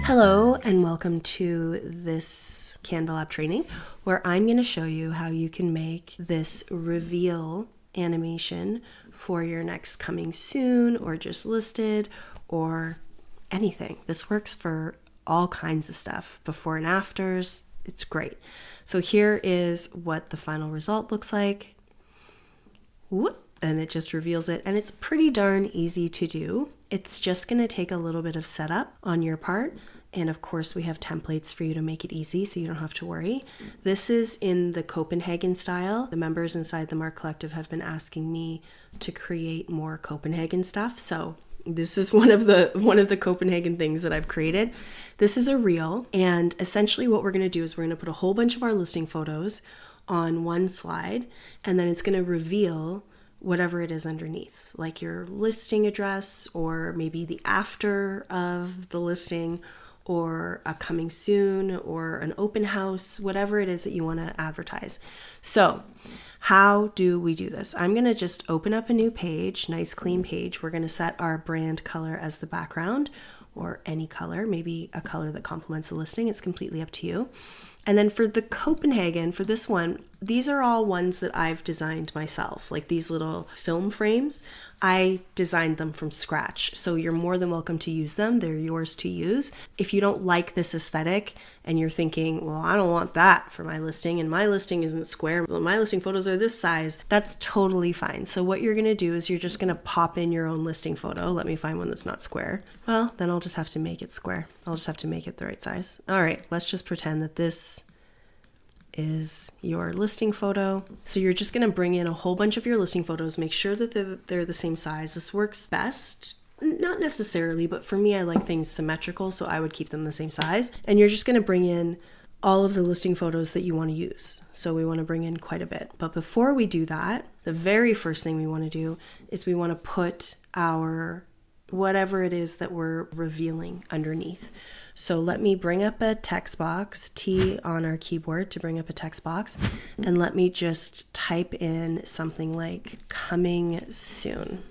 Hello and welcome to this Canva Lab training where I'm going to show you how you can make this reveal animation for your next coming soon or just listed or anything. This works for all kinds of stuff, before and afters. It's great. So here is what the final result looks like. Whoop, and it just reveals it, and it's pretty darn easy to do. It's just going to take a little bit of setup on your part. And of course, we have templates for you to make it easy so you don't have to worry. This is in the Copenhagen style. The members inside the Mark Collective have been asking me to create more Copenhagen stuff. So this is one of the Copenhagen things that I've created. This is a reel, and essentially what we're going to do is we're going to put a whole bunch of our listing photos on one slide, and then it's going to reveal whatever it is underneath, like your listing address, or maybe the after of the listing, or a coming soon, or an open house, whatever it is that you want to advertise. So how do we do this? I'm going to just open up a new page, nice clean page. We're going to set our brand color as the background, or any color, maybe a color that complements the listing. It's completely up to you. And then for the Copenhagen, for this one, these are all ones that I've designed myself, like these little film frames. I designed them from scratch, so you're more than welcome to use them. They're yours to use. If you don't like this aesthetic and you're thinking, well, I don't want that for my listing, and my listing isn't square, well, my listing photos are this size, that's totally fine. So what you're gonna do is you're just gonna pop in your own listing photo. Let me find one that's not square. Well, then I'll just have to make it square. I'll just have to make it the right size. All right, let's just pretend that this is your listing photo. So you're just going to bring in a whole bunch of your listing photos, make sure that they're the same size. This works best, not necessarily, but for me, I like things symmetrical, so I would keep them the same size. And you're just going to bring in all of the listing photos that you want to use. So we want to bring in quite a bit. But before we do that, the very first thing we want to do is we want to put our whatever it is that we're revealing underneath. So let me bring up a text box, T on our keyboard to bring up a text box, and let me just type in something like coming soon.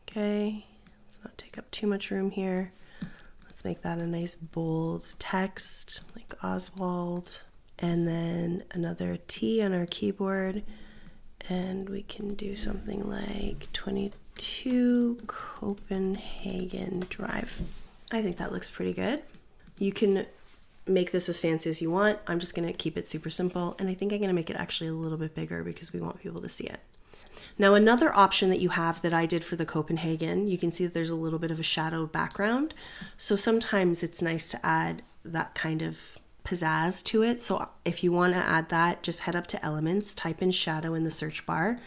Okay, let's not take up too much room here. Let's make that a nice bold text like Oswald, and then another T on our keyboard, and we can do something like 22 Copenhagen Drive. I think that looks pretty good. You can make this as fancy as you want. I'm just going to keep it super simple, and I think I'm going to make it actually a little bit bigger because we want people to see it. Now, another option that you have that I did for the Copenhagen, you can see that there's a little bit of a shadow background. So sometimes it's nice to add that kind of pizzazz to it. So if you want to add that, just head up to Elements, type in shadow in the search bar,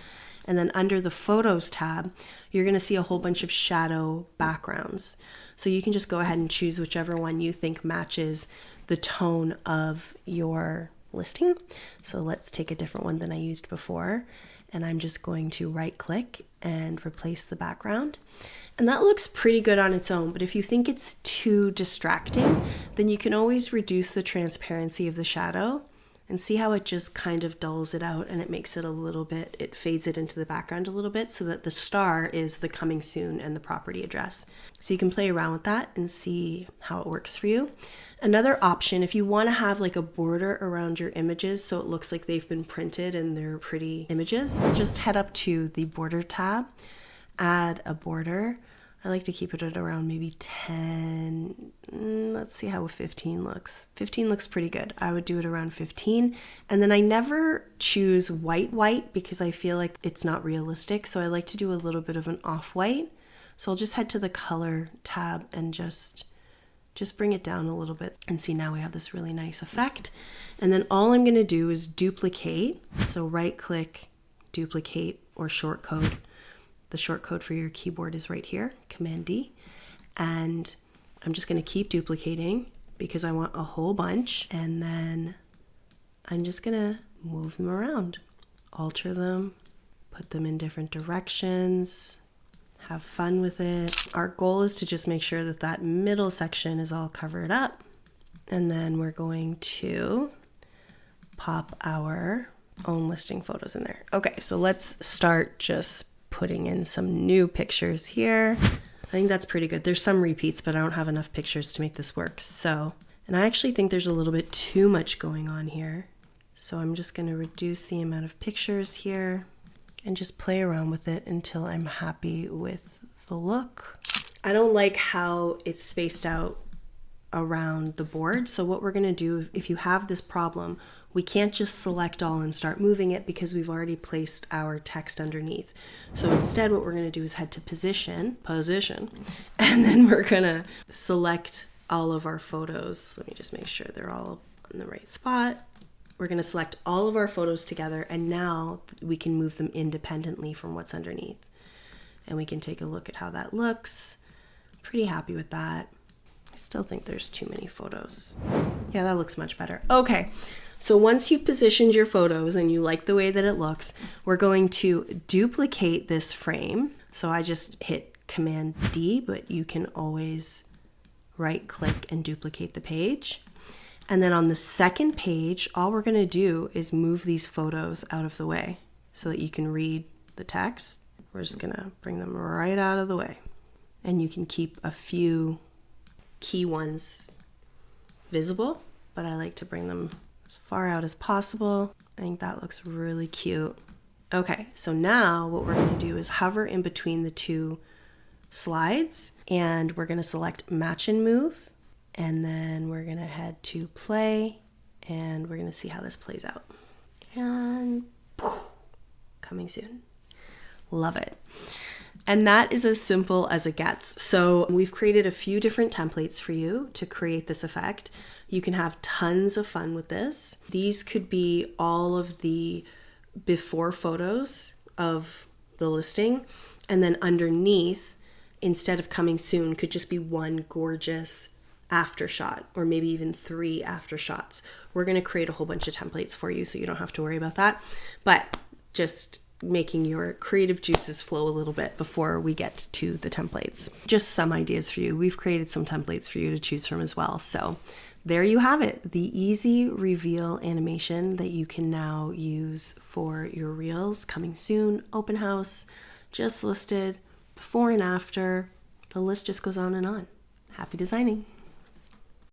and then under the Photos tab, you're going to see a whole bunch of shadow backgrounds. So you can just go ahead and choose whichever one you think matches the tone of your listing. So let's take a different one than I used before. And I'm just going to right click and replace the background. And that looks pretty good on its own, but if you think it's too distracting, then you can always reduce the transparency of the shadow and see how it just kind of dulls it out, and it makes it a little bit, it fades it into the background a little bit so that the star is the coming soon and the property address. So you can play around with that and see how it works for you. Another option, if you want to have like a border around your images so it looks like they've been printed and they're pretty images, just head up to the border tab, add a border. I like to keep it at around maybe 10. Let's see how 15 looks. 15 looks pretty good. I would do it around 15. And then I never choose white because I feel like it's not realistic. So I like to do a little bit of an off-white. So I'll just head to the color tab and just bring it down a little bit, and see now we have this really nice effect. And then all I'm going to do is duplicate. So right click, duplicate, or short code. The short code for your keyboard is right here, Command D. And I'm just going to keep duplicating because I want a whole bunch. And then I'm just going to move them around, alter them, put them in different directions, have fun with it. Our goal is to just make sure that that middle section is all covered up. And then we're going to pop our own listing photos in there. Okay, so let's start just putting in some new pictures here. I think that's pretty good. There's some repeats, but I don't have enough pictures to make this work. So, and I actually think there's a little bit too much going on here. So I'm just going to reduce the amount of pictures here and just play around with it until I'm happy with the look. I don't like how it's spaced out around the board. So what we're going to do, if you have this problem, we can't just select all and start moving it because we've already placed our text underneath. So instead what we're going to do is head to position, and then we're going to select all of our photos. Let me just make sure they're all in the right spot. We're going to select all of our photos together, and now we can move them independently from what's underneath. And we can take a look at how that looks. Pretty happy with that. I still think there's too many photos. Yeah, that looks much better. Okay, so once you've positioned your photos and you like the way that it looks, we're going to duplicate this frame. So I just hit Command D, but you can always right click and duplicate the page. And then on the second page, all we're gonna do is move these photos out of the way so that you can read the text. We're just gonna bring them right out of the way. And you can keep a few key ones visible, but I like to bring them as far out as possible. I think that looks really cute. Okay, so now what we're gonna do is hover in between the two slides, and we're gonna select Match and Move, and then we're gonna head to Play, and we're gonna see how this plays out. And coming soon. Love it. And that is as simple as it gets. So we've created a few different templates for you to create this effect. You can have tons of fun with this. These could be all of the before photos of the listing. And then underneath, instead of coming soon, could just be one gorgeous after shot, or maybe even 3 after shots. We're going to create a whole bunch of templates for you so you don't have to worry about that. But just making your creative juices flow a little bit before we get to the templates. Just some ideas for you. We've created some templates for you to choose from as well. So there you have it, the easy reveal animation that you can now use for your reels. Coming soon, open house, just listed, before and after. The list just goes on and on. Happy designing.